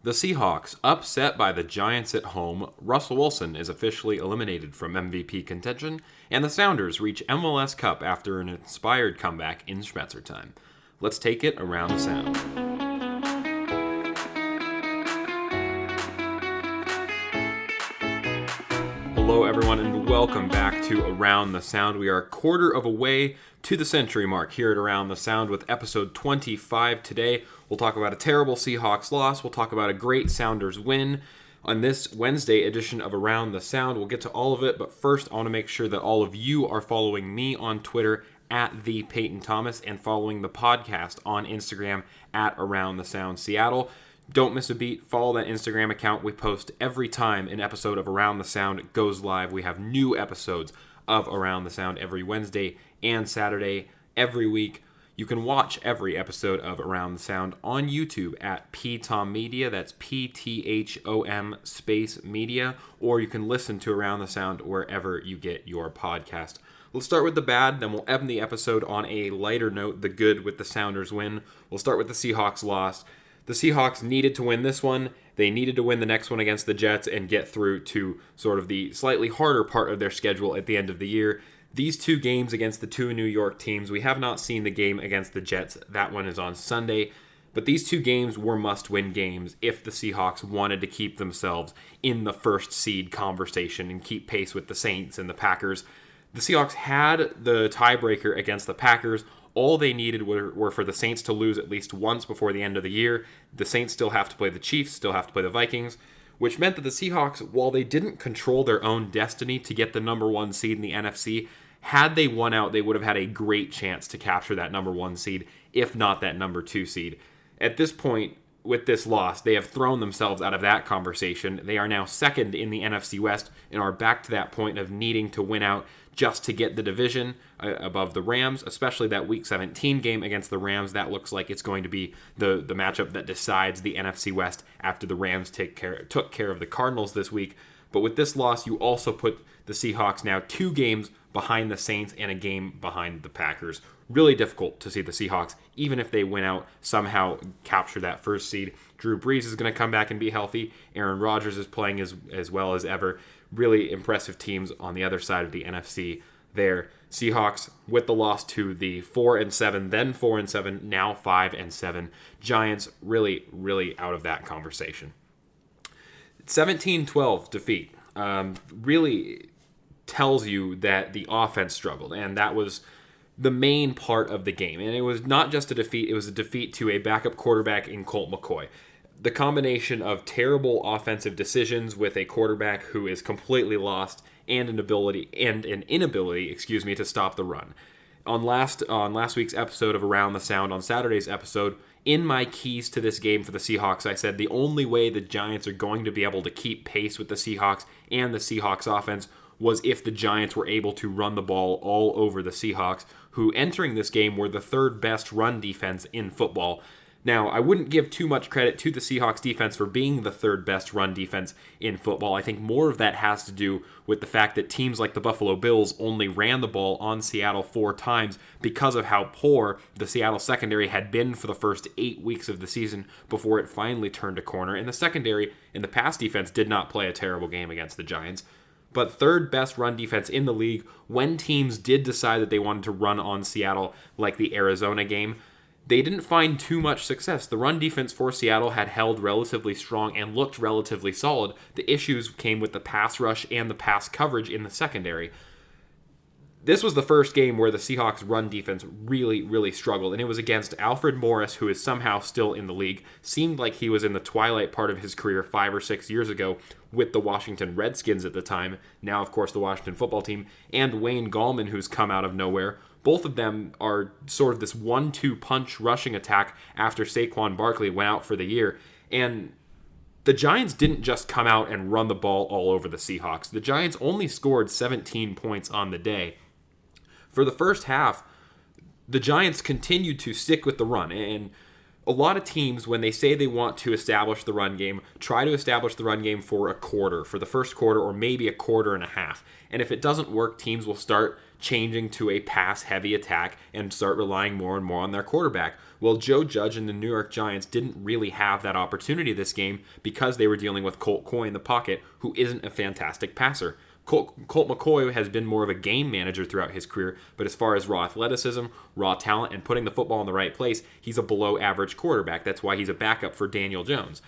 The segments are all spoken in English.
The Seahawks, upset by the Giants at home, Russell Wilson is officially eliminated from MVP contention, and the Sounders reach MLS Cup after an inspired comeback in Schmetzer time. Let's take it around the Sound. Hello everyone and welcome back to Around the Sound. We are a quarter of a way to the century mark here at Around the Sound with episode 25 today. We'll talk about a terrible Seahawks loss. We'll talk about a great Sounders win. On this Wednesday edition of Around the Sound, we'll get to all of it, but first I want to make sure that all of you are following me on Twitter at the Peyton Thomas and following the podcast on Instagram at Around the Sound Seattle. Don't miss a beat. Follow that Instagram account. We post every time an episode of Around the Sound goes live. We have new episodes of Around the Sound every Wednesday and Saturday every week. You can watch every episode of Around the Sound on YouTube at PTOM Media. That's PTHOM space media. Or you can listen to Around the Sound wherever you get your podcast. We'll start with the bad, then we'll end the episode on a lighter note, the good with the Sounders win. We'll start with the Seahawks loss. The Seahawks needed to win this one. They needed to win the next one against the Jets and get through to sort of the slightly harder part of their schedule at the end of the year. These two games against the two New York teams, we have not seen the game against the Jets. That one is on Sunday. But these two games were must-win games if the Seahawks wanted to keep themselves in the first seed conversation and keep pace with the Saints and the Packers. The Seahawks had the tiebreaker against the Packers. All they needed were for the Saints to lose at least once before the end of the year. The Saints still have to play the Chiefs, still have to play the Vikings, which meant that the Seahawks, while they didn't control their own destiny to get the number one seed in the NFC, had they won out, they would have had a great chance to capture that number one seed, if not that number two seed. At this point, with this loss, they have thrown themselves out of that conversation. They are now second in the NFC West and are back to that point of needing to win out just to get the division above the Rams, especially that Week 17 game against the Rams. That looks like it's going to be the matchup that decides the NFC West after the Rams took care of the Cardinals this week. But with this loss, you also put the Seahawks now 2 games behind the Saints and a game behind the Packers. Really difficult to see the Seahawks, even if they win out, somehow capture that first seed. Drew Brees is going to come back and be healthy. Aaron Rodgers is playing as well as ever. Really impressive teams on the other side of the NFC there. Seahawks with the loss to the 4-7, then 4-7, now 5-7. Giants really, really out of that conversation. 17-12 defeat really tells you that the offense struggled, and that was the main part of the game. And it was not just a defeat, it was a defeat to a backup quarterback in Colt McCoy. The combination of terrible offensive decisions with a quarterback who is completely lost and an inability to stop the run. On last week's episode of Around the Sound, on Saturday's episode, in my keys to this game for the Seahawks, I said the only way the Giants are going to be able to keep pace with the Seahawks and the Seahawks offense was if the Giants were able to run the ball all over the Seahawks, who entering this game were the third best run defense in football. Now, I wouldn't give too much credit to the Seahawks defense for being the third best run defense in football. I think more of that has to do with the fact that teams like the Buffalo Bills only ran the ball on Seattle 4 times because of how poor the Seattle secondary had been for the first 8 weeks of the season before it finally turned a corner. And the secondary and the pass defense did not play a terrible game against the Giants. But third best run defense in the league when teams did decide that they wanted to run on Seattle, like the Arizona game. They didn't find too much success. The run defense for Seattle had held relatively strong and looked relatively solid. The issues came with the pass rush and the pass coverage in the secondary. This was the first game where the Seahawks run defense really, really struggled, and it was against Alfred Morris, who is somehow still in the league. Seemed like he was in the twilight part of his career 5 or 6 years ago with the Washington Redskins at the time, now of course the Washington football team, and Wayne Gallman, who's come out of nowhere. Both of them are sort of this 1-2 punch rushing attack after Saquon Barkley went out for the year, and the Giants didn't just come out and run the ball all over the Seahawks. The Giants only scored 17 points on the day. For the first half, the Giants continued to stick with the run, and a lot of teams, when they say they want to establish the run game, try to establish the run game for a quarter, for the first quarter, or maybe a quarter and a half. And if it doesn't work, teams will start changing to a pass-heavy attack and start relying more and more on their quarterback. Well, Joe Judge and the New York Giants didn't really have that opportunity this game because they were dealing with Colt McCoy in the pocket, who isn't a fantastic passer. Colt McCoy has been more of a game manager throughout his career, but as far as raw athleticism, raw talent, and putting the football in the right place, he's a below-average quarterback. That's why he's a backup for Daniel Jones.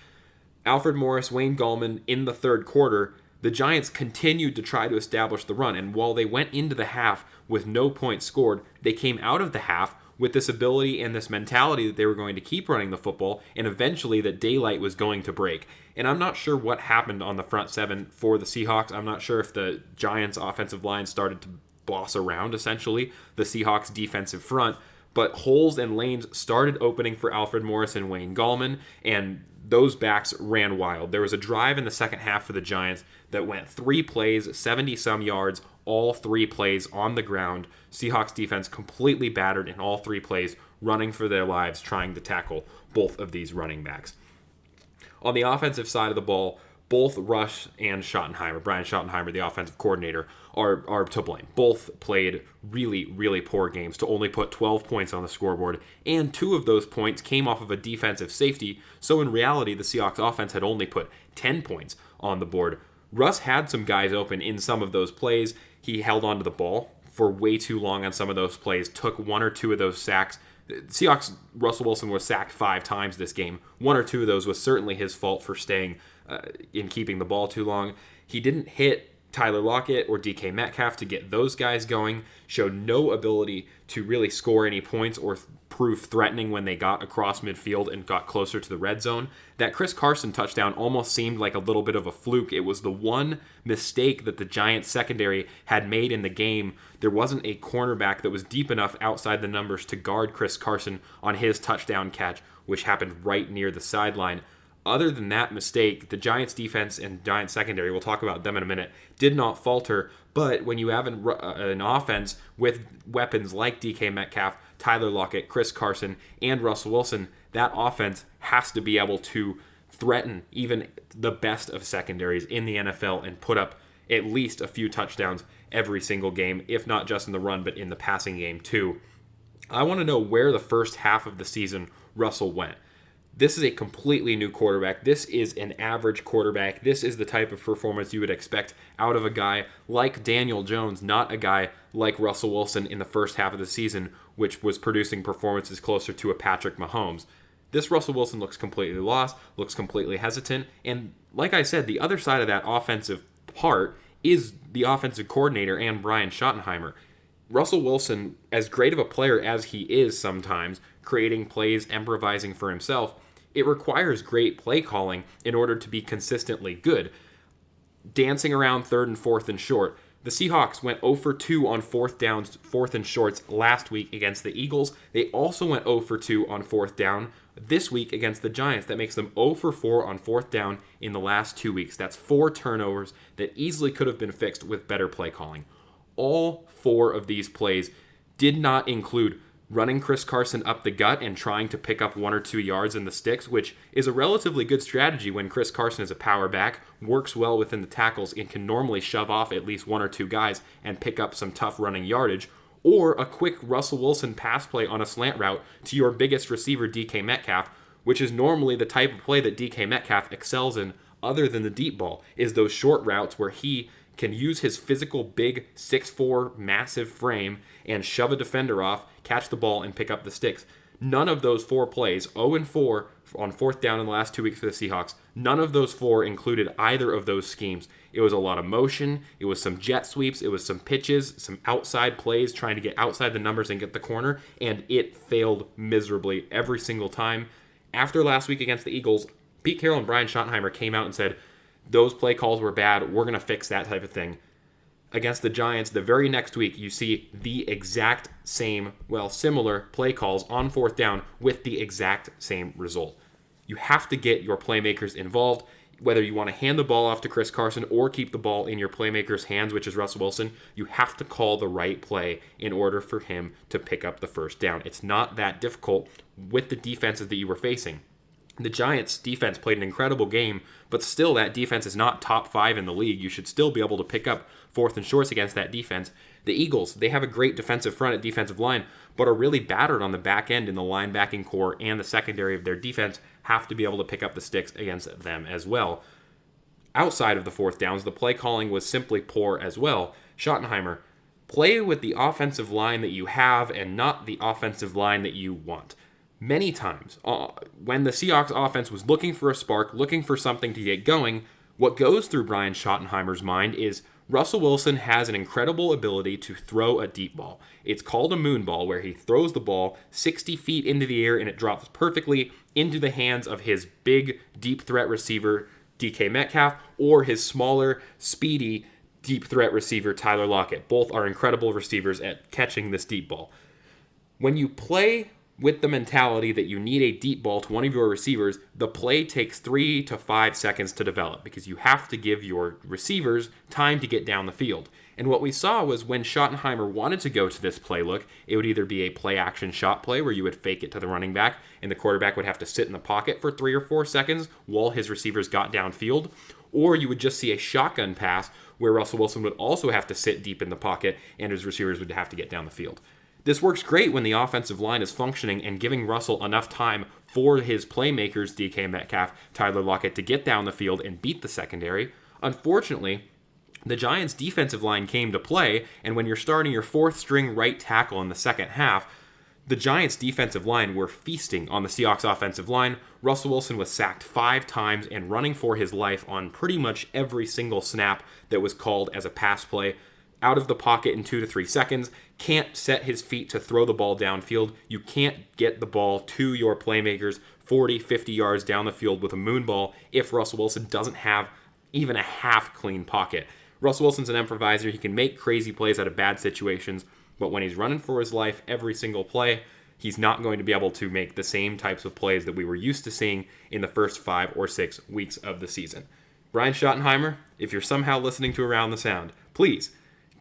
Alfred Morris, Wayne Gallman, in the third quarter, the Giants continued to try to establish the run, and while they went into the half with no points scored, they came out of the half with this ability and this mentality that they were going to keep running the football, and eventually that daylight was going to break. And I'm not sure what happened on the front seven for the Seahawks. I'm not sure if the Giants' offensive line started to boss around, essentially, the Seahawks' defensive front, but holes and lanes started opening for Alfred Morris and Wayne Gallman, and those backs ran wild. There was a drive in the second half for the Giants that went 3 plays, 70-some yards, all 3 plays on the ground. Seahawks defense completely battered in all 3 plays, running for their lives, trying to tackle both of these running backs. On the offensive side of the ball, both Rush and Schottenheimer, Brian Schottenheimer, the offensive coordinator, are to blame. Both played really, really poor games to only put 12 points on the scoreboard, and 2 of those points came off of a defensive safety, so in reality, the Seahawks offense had only put 10 points on the board. Russ had some guys open in some of those plays. He held onto the ball for way too long on some of those plays, took 1 or 2 of those sacks. Seahawks, Russell Wilson was sacked 5 times this game. 1 or 2 of those was certainly his fault for staying in keeping the ball too long. He didn't hit Tyler Lockett or DK Metcalf to get those guys going, showed no ability to really score any points or prove threatening when they got across midfield and got closer to the red zone. That Chris Carson touchdown almost seemed like a little bit of a fluke. It was the one mistake that the Giants secondary had made in the game. There wasn't a cornerback that was deep enough outside the numbers to guard Chris Carson on his touchdown catch, which happened right near the sideline. Other than that mistake, the Giants defense and Giants secondary, we'll talk about them in a minute, did not falter. But when you have an offense with weapons like DK Metcalf, Tyler Lockett, Chris Carson, and Russell Wilson, that offense has to be able to threaten even the best of secondaries in the NFL and put up at least a few touchdowns every single game, if not just in the run, but in the passing game too. I want to know where the first half of the season Russell went. This is a completely new quarterback. This is an average quarterback. This is the type of performance you would expect out of a guy like Daniel Jones, not a guy like Russell Wilson in the first half of the season, which was producing performances closer to a Patrick Mahomes. This Russell Wilson looks completely lost, looks completely hesitant, and like I said, the other side of that offensive part is the offensive coordinator and Brian Schottenheimer. Russell Wilson, as great of a player as he is sometimes, creating plays, improvising for himself, it requires great play calling in order to be consistently good. Dancing around 3rd and 4th and short. The Seahawks went 0 for 2 on 4th downs, 4th and shorts last week against the Eagles. They also went 0 for 2 on 4th down this week against the Giants. That makes them 0 for 4 on 4th down in the last 2 weeks. That's 4 turnovers that easily could have been fixed with better play calling. All 4 of these plays did not include running Chris Carson up the gut and trying to pick up 1 or 2 yards in the sticks, which is a relatively good strategy when Chris Carson is a power back, works well within the tackles, and can normally shove off at least 1 or 2 guys and pick up some tough running yardage, or a quick Russell Wilson pass play on a slant route to your biggest receiver, DK Metcalf, which is normally the type of play that DK Metcalf excels in other than the deep ball, is those short routes where he can use his physical big 6'4" massive frame and shove a defender off, catch the ball, and pick up the sticks. None of those 4 plays, 0 and 4 on 4th down in the last 2 weeks for the Seahawks, none of those 4 included either of those schemes. It was a lot of motion, it was some jet sweeps, it was some pitches, some outside plays trying to get outside the numbers and get the corner, and it failed miserably every single time. After last week against the Eagles, Pete Carroll and Brian Schottenheimer came out and said, those play calls were bad, we're going to fix that type of thing. Against the Giants, the very next week, you see the exact same, similar play calls on 4th down with the exact same result. You have to get your playmakers involved. whether you want to hand the ball off to Chris Carson or keep the ball in your playmaker's hands, which is Russell Wilson, you have to call the right play in order for him to pick up the first down. It's not that difficult with the defenses that you were facing. The Giants' defense played an incredible game, but still that defense is not top 5 in the league. You should still be able to pick up 4th and shorts against that defense. The Eagles, they have a great defensive front at defensive line, but are really battered on the back end in the linebacking core, and the secondary of their defense have to be able to pick up the sticks against them as well. Outside of the 4th downs, the play calling was simply poor as well. Schottenheimer, play with the offensive line that you have and not the offensive line that you want. Many times, when the Seahawks offense was looking for a spark, looking for something to get going, what goes through Brian Schottenheimer's mind is Russell Wilson has an incredible ability to throw a deep ball. It's called a moon ball, where he throws the ball 60 feet into the air and it drops perfectly into the hands of his big, deep threat receiver, DK Metcalf, or his smaller, speedy, deep threat receiver, Tyler Lockett. Both are incredible receivers at catching this deep ball. When you play with the mentality that you need a deep ball to one of your receivers, the play takes 3 to 5 seconds to develop because you have to give your receivers time to get down the field. And what we saw was when Schottenheimer wanted to go to this play look, it would either be a play-action shot play where you would fake it to the running back and the quarterback would have to sit in the pocket for 3 or 4 seconds while his receivers got downfield, or you would just see a shotgun pass where Russell Wilson would also have to sit deep in the pocket and his receivers would have to get down the field. This works great when the offensive line is functioning and giving Russell enough time for his playmakers, DK Metcalf, Tyler Lockett, to get down the field and beat the secondary. Unfortunately, the Giants' defensive line came to play, and when you're starting your 4th-string right tackle in the second half, the Giants' defensive line were feasting on the Seahawks' offensive line. Russell Wilson was sacked 5 times and running for his life on pretty much every single snap that was called as a pass play. Out of the pocket in 2 to 3 seconds, can't set his feet to throw the ball downfield. You can't get the ball to your playmakers 40, 50 yards down the field with a moon ball if Russell Wilson doesn't have even a half clean pocket. Russell Wilson's an improviser. He can make crazy plays out of bad situations, but when he's running for his life every single play, he's not going to be able to make the same types of plays that we were used to seeing in the first 5 or 6 weeks of the season. Brian Schottenheimer, if you're somehow listening to Around the Sound, please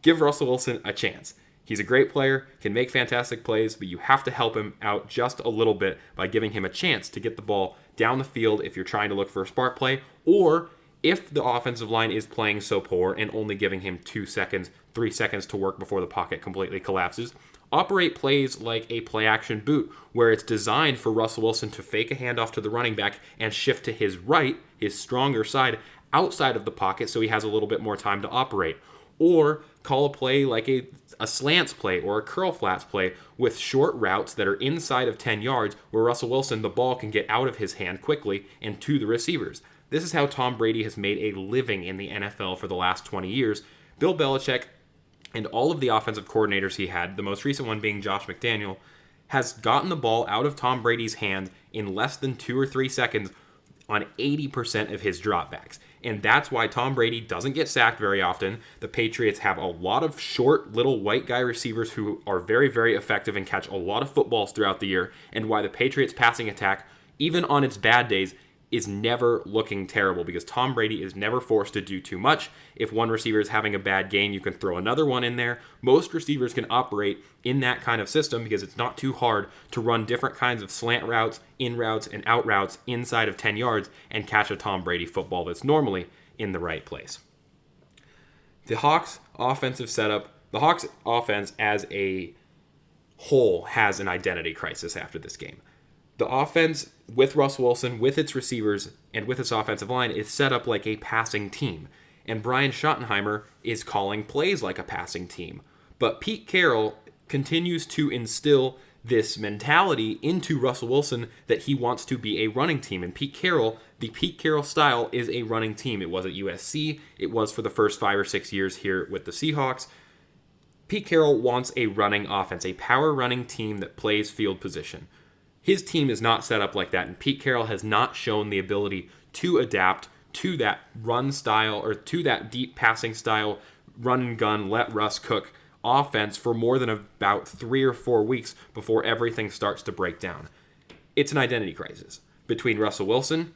give Russell Wilson a chance. He's a great player, can make fantastic plays, but you have to help him out just a little bit by giving him a chance to get the ball down the field if you're trying to look for a spark play, or if the offensive line is playing so poor and only giving him 2 seconds, 3 seconds to work before the pocket completely collapses. Operate plays like a play-action boot, where it's designed for Russell Wilson to fake a handoff to the running back and shift to his right, his stronger side, outside of the pocket so he has a little bit more time to operate. Or call a play like a slants play or a curl flats play with short routes that are inside of 10 yards where Russell Wilson, the ball can get out of his hand quickly and to the receivers. This is how Tom Brady has made a living in the NFL for the last 20 years. Bill Belichick and all of the offensive coordinators he had, the most recent one being Josh McDaniel, has gotten the ball out of Tom Brady's hand in less than 2 or 3 seconds on 80% of his dropbacks. And that's why Tom Brady doesn't get sacked very often. The Patriots have a lot of short, little white guy receivers who are very, very effective and catch a lot of footballs throughout the year, and why the Patriots' passing attack, even on its bad days, is never looking terrible because Tom Brady is never forced to do too much. If one receiver is having a bad game, you can throw another one in there. Most receivers can operate in that kind of system because it's not too hard to run different kinds of slant routes, in routes, and out routes inside of 10 yards and catch a Tom Brady football that's normally in the right place. The Hawks' offensive setup, the Hawks' offense as a whole has an identity crisis after this game. The offense with Russell Wilson, with its receivers, and with its offensive line is set up like a passing team. And Brian Schottenheimer is calling plays like a passing team. But Pete Carroll continues to instill this mentality into Russell Wilson that he wants to be a running team. And Pete Carroll, the Pete Carroll style is a running team. It was at USC. It was for the first 5 or 6 years here with the Seahawks. Pete Carroll wants a running offense, a power running team that plays field position. His team is not set up like that, and Pete Carroll has not shown the ability to adapt to that run style or to that deep passing style, run and gun, let Russ cook offense for more than about 3 or 4 weeks before everything starts to break down. It's an identity crisis between Russell Wilson,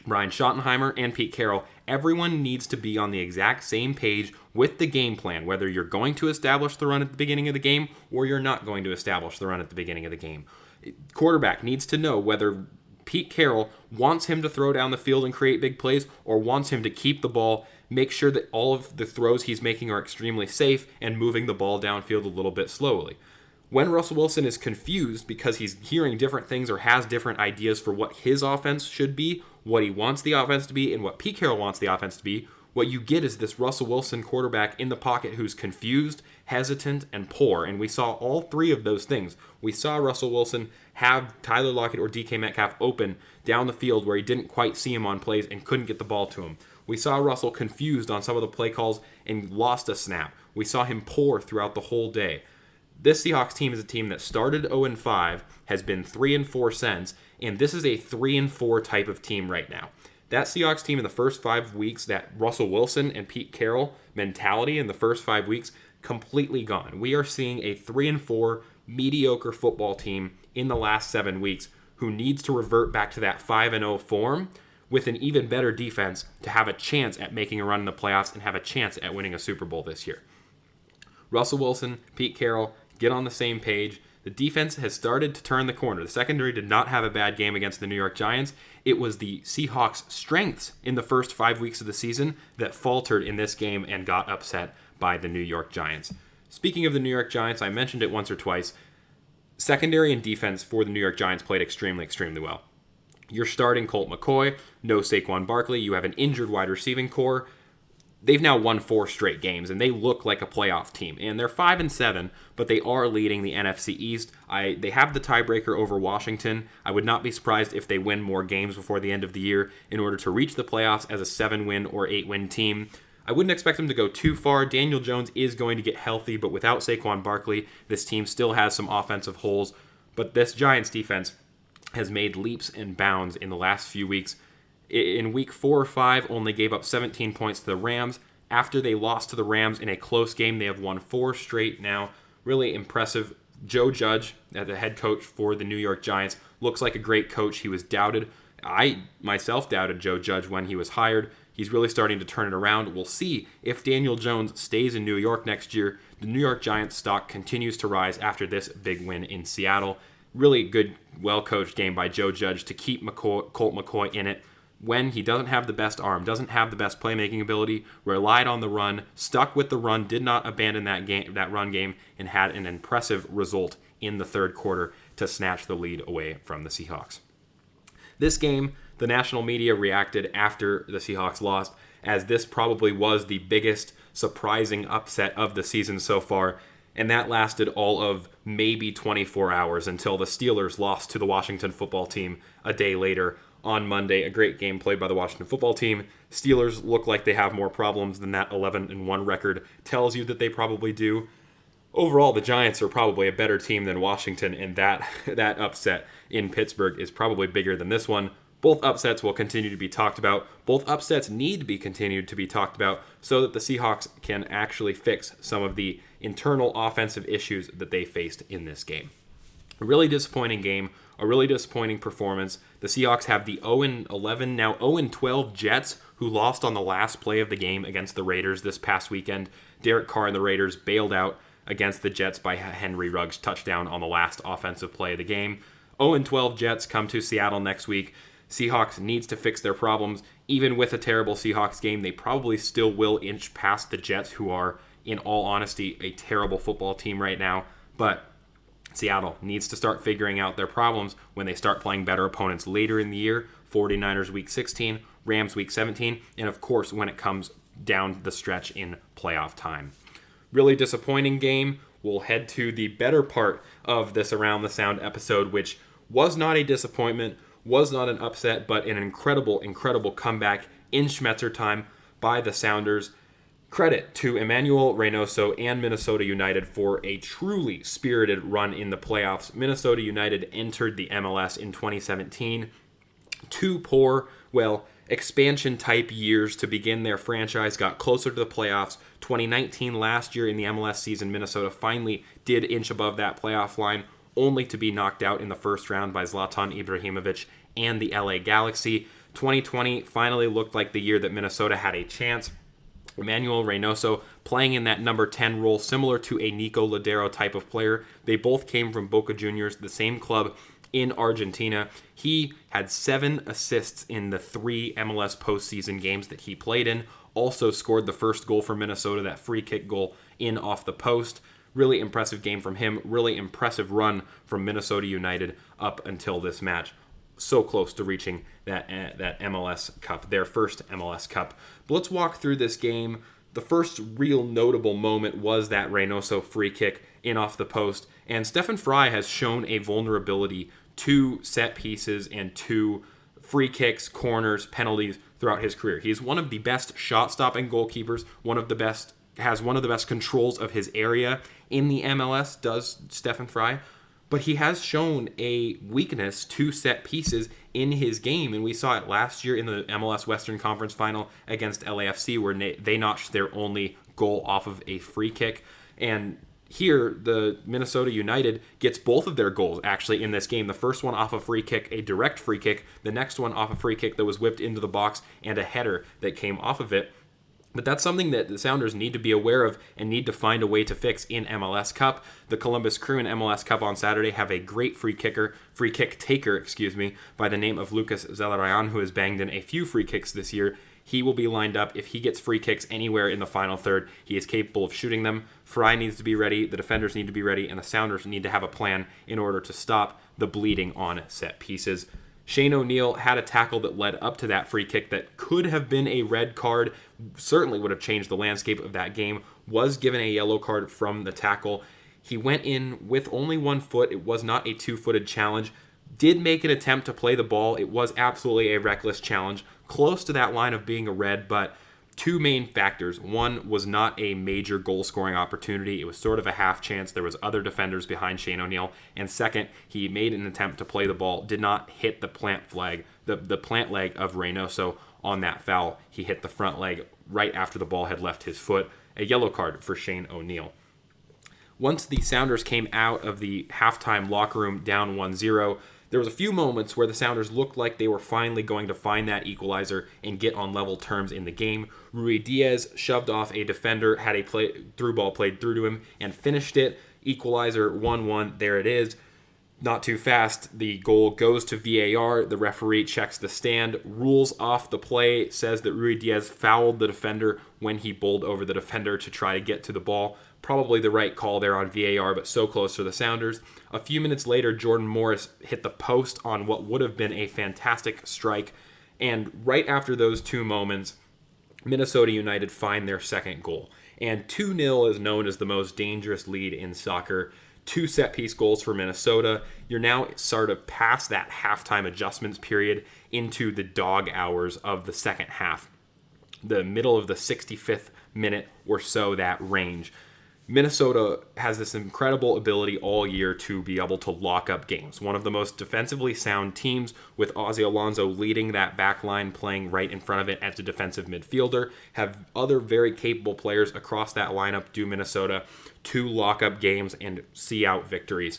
Brian Schottenheimer and Pete Carroll, everyone needs to be on the exact same page with the game plan, whether you're going to establish the run at the beginning of the game or you're not going to establish the run at the beginning of the game. Quarterback needs to know whether Pete Carroll wants him to throw down the field and create big plays or wants him to keep the ball, make sure that all of the throws he's making are extremely safe, and moving the ball downfield a little bit slowly. When Russell Wilson is confused because he's hearing different things or has different ideas for what his offense should be, what he wants the offense to be, and what Pete Carroll wants the offense to be, what you get is this Russell Wilson quarterback in the pocket who's confused, hesitant, and poor. And we saw all three of those things. We saw Russell Wilson have Tyler Lockett or DK Metcalf open down the field where he didn't quite see him on plays and couldn't get the ball to him. We saw Russell confused on some of the play calls and lost a snap. We saw him poor throughout the whole day. This Seahawks team is a team that started 0-5, has been 3-4 since, and this is a 3-4 type of team right now. That Seahawks team in the first 5 weeks, that Russell Wilson and Pete Carroll mentality in the first 5 weeks, completely gone. We are seeing a 3-4 mediocre football team in the last 7 weeks who needs to revert back to that 5-0 form with an even better defense to have a chance at making a run in the playoffs and have a chance at winning a Super Bowl this year. Russell Wilson, Pete Carroll, get on the same page. The defense has started to turn the corner. The secondary did not have a bad game against the New York Giants. It was the Seahawks' strengths in the first 5 weeks of the season that faltered in this game and got upset by the New York Giants. Speaking of the New York Giants, I mentioned it once or twice. Secondary and defense for the New York Giants played extremely well. You're starting Colt McCoy, no Saquon Barkley. You have an injured wide receiving core. They've now won 4 straight games, and they look like a playoff team. And they're 5-7, but they are leading the NFC East. They have the tiebreaker over Washington. I would not be surprised if they win more games before the end of the year in order to reach the playoffs as a 7-win or 8-win team. I wouldn't expect them to go too far. Daniel Jones is going to get healthy, but without Saquon Barkley, this team still has some offensive holes. But this Giants defense has made leaps and bounds in the last few weeks. In week 4 or 5, only gave up 17 points to the Rams. After they lost to the Rams in a close game, they have won 4 straight now. Really impressive. Joe Judge, the head coach for the New York Giants, looks like a great coach. He was doubted. I myself doubted Joe Judge when he was hired. He's really starting to turn it around. We'll see if Daniel Jones stays in New York next year. The New York Giants stock continues to rise after this big win in Seattle. Really good, well-coached game by Joe Judge to keep Colt McCoy in it. When he doesn't have the best arm, doesn't have the best playmaking ability, relied on the run, stuck with the run, did not abandon that run game, and had an impressive result in the third quarter to snatch the lead away from the Seahawks. This game, the national media reacted after the Seahawks lost, as this probably was the biggest surprising upset of the season so far, and that lasted all of maybe 24 hours until the Steelers lost to the Washington football team a day later on Monday. A great game played by the Washington football team. Steelers look like they have more problems than that 11-1 record tells you that they probably do. Overall, the Giants are probably a better team than Washington, and that upset in Pittsburgh is probably bigger than this one. Both upsets will continue to be talked about. Both upsets need to be continued to be talked about so that the Seahawks can actually fix some of the internal offensive issues that they faced in this game. A really disappointing game, a really disappointing performance. The Seahawks have the 0-11, now 0-12 Jets, who lost on the last play of the game against the Raiders this past weekend. Derek Carr and the Raiders bailed out against the Jets by Henry Ruggs' touchdown on the last offensive play of the game. 0-12 Jets come to Seattle next week. Seahawks needs to fix their problems. Even with a terrible Seahawks game, they probably still will inch past the Jets, who are, in all honesty, a terrible football team right now. But Seattle needs to start figuring out their problems when they start playing better opponents later in the year. 49ers Week 16, Rams Week 17, and of course when it comes down the stretch in playoff time. Really disappointing game. We'll head to the better part of this Around the Sound episode, which was not a disappointment, was not an upset, but an incredible comeback in Schmetzer time by the Sounders. Credit to Emmanuel Reynoso and Minnesota United for a truly spirited run in the playoffs. Minnesota United entered the MLS in 2017. 2 poor, expansion-type years to begin their franchise, got closer to the playoffs. 2019, last year in the MLS season, Minnesota finally did inch above that playoff line, only to be knocked out in the first round by Zlatan Ibrahimovic and the LA Galaxy. 2020 finally looked like the year that Minnesota had a chance. Emmanuel Reynoso playing in that number 10 role, similar to a Nico Ladero type of player. They both came from Boca Juniors, the same club in Argentina. He had 7 assists in the 3 MLS postseason games that he played in. Also scored the first goal for Minnesota, that free kick goal in off the post. Really impressive game from him. Really impressive run from Minnesota United up until this match. So close to reaching that MLS Cup, their first MLS Cup. But let's walk through this game. The first real notable moment was that Reynoso free kick in off the post. And Stefan Frei has shown a vulnerability to set pieces and to free kicks, corners, penalties throughout his career. He is one of the best shot-stopping goalkeepers, has one of the best controls of his area in the MLS, does Stefan Frei. But he has shown a weakness to set pieces in his game, and we saw it last year in the MLS Western Conference Final against LAFC, where they notched their only goal off of a free kick. And here, the Minnesota United gets both of their goals actually in this game. The first one off a free kick, a direct free kick. The next one off a free kick that was whipped into the box, and a header that came off of it. But that's something that the Sounders need to be aware of and need to find a way to fix in MLS Cup. The Columbus Crew in MLS Cup on Saturday have a great free kick taker, by the name of Lucas Zelarayan, who has banged in a few free kicks this year. He will be lined up. If he gets free kicks anywhere in the final third, he is capable of shooting them. Frei needs to be ready, the defenders need to be ready, and the Sounders need to have a plan in order to stop the bleeding on set pieces. Shane O'Neill had a tackle that led up to that free kick that could have been a red card, certainly would have changed the landscape of that game, was given a yellow card from the tackle. He went in with only 1 foot. It was not a 2-footed challenge. Did make an attempt to play the ball. It was absolutely a reckless challenge, close to that line of being a red, but 2 main factors. One was not a major goal-scoring opportunity. It was sort of a half chance. There was other defenders behind Shane O'Neill. And second, he made an attempt to play the ball, did not hit the plant leg of Reynoso on that foul. He hit the front leg right after the ball had left his foot. A yellow card for Shane O'Neill. Once the Sounders came out of the halftime locker room down 1-0, there was a few moments where the Sounders looked like they were finally going to find that equalizer and get on level terms in the game. Rui Diaz shoved off a defender, had a through ball played through to him, and finished it. Equalizer 1-1, there it is. Not too fast. The goal goes to VAR. The referee checks the stand, rules off the play, says that Rui Diaz fouled the defender when he bowled over the defender to try to get to the ball. Probably the right call there on VAR, but so close for the Sounders. A few minutes later, Jordan Morris hit the post on what would have been a fantastic strike. And right after those 2 moments, Minnesota United find their second goal. And 2-0 is known as the most dangerous lead in soccer. 2 set-piece goals for Minnesota. You're now sort of past that halftime adjustments period into the dog hours of the second half. The middle of the 65th minute or so, that range. Minnesota has this incredible ability all year to be able to lock up games. One of the most defensively sound teams, with Ozzy Alonso leading that back line, playing right in front of it as a defensive midfielder. Have other very capable players across that lineup do Minnesota to lock up games and see out victories.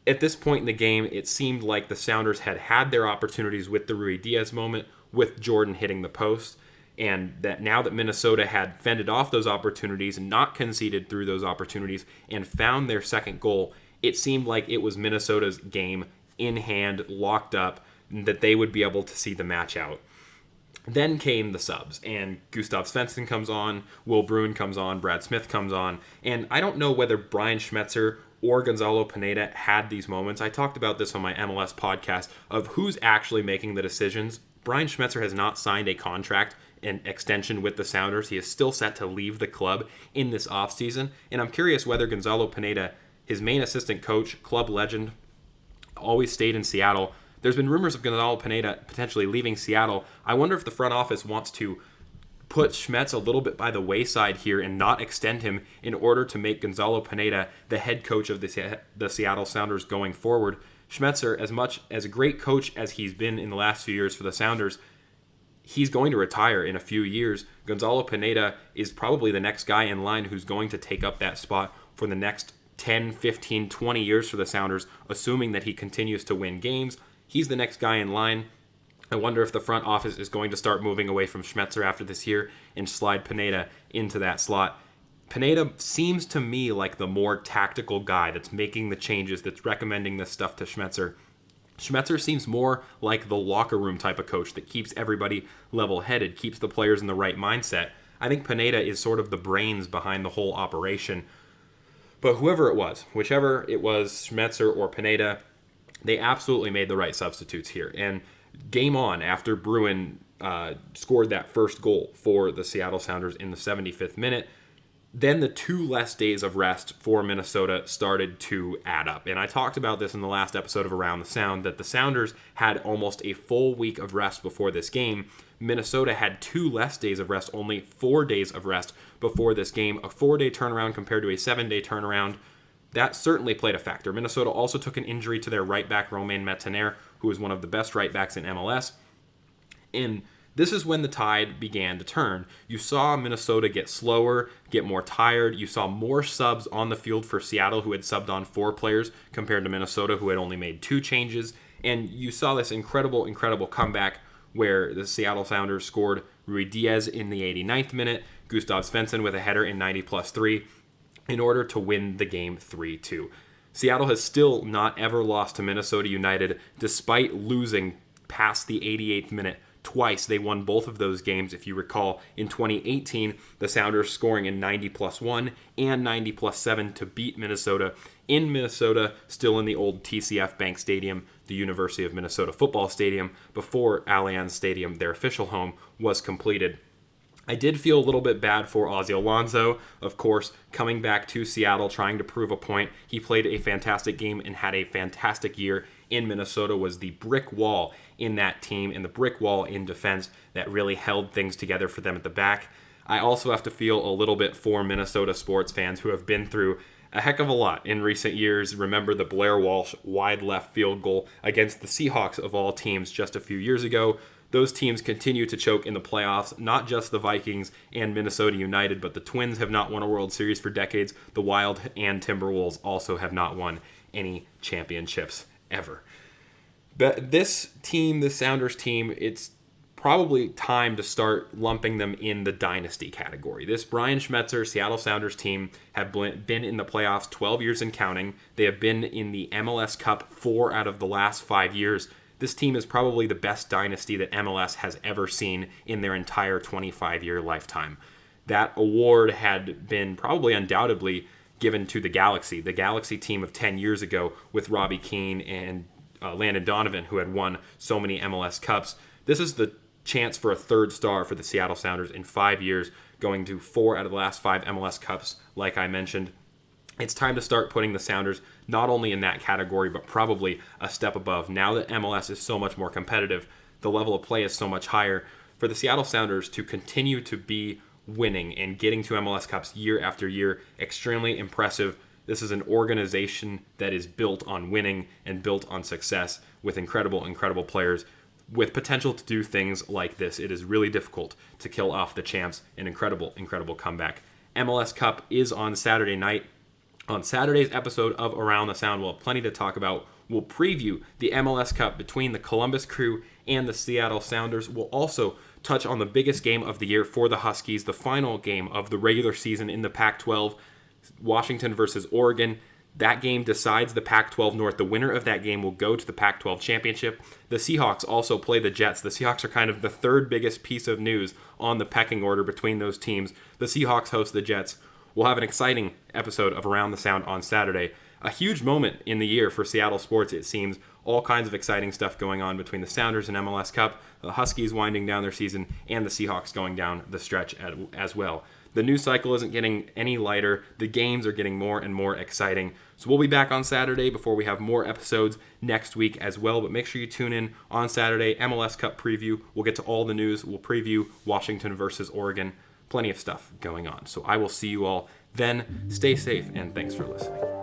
At this point in the game, it seemed like the Sounders had their opportunities with the Rui Diaz moment, with Jordan hitting the post. And that now that Minnesota had fended off those opportunities and not conceded through those opportunities and found their second goal, it seemed like it was Minnesota's game in hand, locked up, and that they would be able to see the match out. Then came the subs, and Gustav Svensson comes on, Will Bruin comes on, Brad Smith comes on, and I don't know whether Brian Schmetzer or Gonzalo Pineda had these moments. I talked about this on my MLS podcast of who's actually making the decisions. Brian Schmetzer has not signed a contract an extension with the Sounders. He is still set to leave the club in this offseason, and I'm curious whether Gonzalo Pineda, his main assistant coach, club legend, always stayed in Seattle. There's been rumors of Gonzalo Pineda potentially leaving Seattle. I wonder if the front office wants to put Schmetz a little bit by the wayside here and not extend him in order to make Gonzalo Pineda the head coach of the Seattle Sounders going forward. Schmetzer, as much as a great coach as he's been in the last few years for the Sounders, he's going to retire in a few years. Gonzalo Pineda is probably the next guy in line who's going to take up that spot for the next 10, 15, 20 years for the Sounders, assuming that he continues to win games. He's the next guy in line. I wonder if the front office is going to start moving away from Schmetzer after this year and slide Pineda into that slot. Pineda seems to me like the more tactical guy that's making the changes, that's recommending this stuff to Schmetzer. Schmetzer seems more like the locker room type of coach that keeps everybody level-headed, keeps the players in the right mindset. I think Pineda is sort of the brains behind the whole operation. But whoever it was, whichever it was, Schmetzer or Pineda, they absolutely made the right substitutes here. And game on, after Bruin scored that first goal for the Seattle Sounders in the 75th minute, then the 2 less days of rest for Minnesota started to add up. And I talked about this in the last episode of Around the Sound, that the Sounders had almost a full week of rest before this game. Minnesota had 2 less days of rest, only 4 days of rest before this game. A 4-day turnaround compared to a 7-day turnaround. That certainly played a factor. Minnesota also took an injury to their right back, Romain Métanire, who is one of the best right backs in MLS. And this is when the tide began to turn. You saw Minnesota get slower, get more tired. You saw more subs on the field for Seattle, who had subbed on 4 players, compared to Minnesota, who had only made 2 changes. And you saw this incredible comeback where the Seattle Sounders scored Rui Diaz in the 89th minute, Gustav Svensson with a header in 90+3, in order to win the game 3-2. Seattle has still not ever lost to Minnesota United, despite losing past the 88th minute twice. They won both of those games, if you recall. In 2018, the Sounders scoring in 90+1 and 90+7 to beat Minnesota in Minnesota, still in the old TCF Bank Stadium, the University of Minnesota football stadium, before Allianz Stadium, their official home, was completed. I did feel a little bit bad for Ozzie Alonso, of course, coming back to Seattle, trying to prove a point. He played a fantastic game and had a fantastic year in Minnesota, was the brick wall in that team and the brick wall in defense that really held things together for them at the back. I also have to feel a little bit for Minnesota sports fans who have been through a heck of a lot in recent years. Remember the Blair Walsh wide left field goal against the Seahawks of all teams just a few years ago. Those teams continue to choke in the playoffs, not just the Vikings and Minnesota United, but the Twins have not won a World Series for decades. The Wild and Timberwolves also have not won any championships ever. But this team, the Sounders team, it's probably time to start lumping them in the dynasty category. This Brian Schmetzer Seattle Sounders team have been in the playoffs 12 years and counting. They have been in the MLS Cup 4 out of the last 5 years. This team is probably the best dynasty that MLS has ever seen in their entire 25-year lifetime. That award had been probably undoubtedly given to the Galaxy team of 10 years ago with Robbie Keane and Landon Donovan, who had won so many MLS Cups. This is the chance for a third star for the Seattle Sounders in 5 years, going to 4 out of the last 5 MLS Cups, like I mentioned. It's time to start putting the Sounders not only in that category, but probably a step above. Now that MLS is so much more competitive, the level of play is so much higher. For the Seattle Sounders to continue to be winning and getting to MLS Cups year after year, extremely impressive. This is an organization that is built on winning and built on success with incredible players with potential to do things like this. It is really difficult to kill off the champs. An incredible comeback. MLS Cup is on Saturday night. On Saturday's episode of Around the Sound, we'll have plenty to talk about. We'll preview the MLS Cup between the Columbus Crew and the Seattle Sounders. We'll also touch on the biggest game of the year for the Huskies, the final game of the regular season in the Pac-12, Washington versus Oregon. That game decides the Pac-12 North. The winner of that game will go to the Pac-12 championship. The Seahawks also play the Jets. The Seahawks are kind of the third biggest piece of news on the pecking order between those teams. The Seahawks host the Jets. We'll have an exciting episode of Around the Sound on Saturday. A huge moment in the year for Seattle sports, it seems. All kinds of exciting stuff going on between the Sounders and MLS Cup, the Huskies winding down their season, and the Seahawks going down the stretch as well. The news cycle isn't getting any lighter. The games are getting more and more exciting. So we'll be back on Saturday before we have more episodes next week as well. But make sure you tune in on Saturday, MLS Cup preview. We'll get to all the news. We'll preview Washington versus Oregon. Plenty of stuff going on. So I will see you all then. Stay safe, and thanks for listening.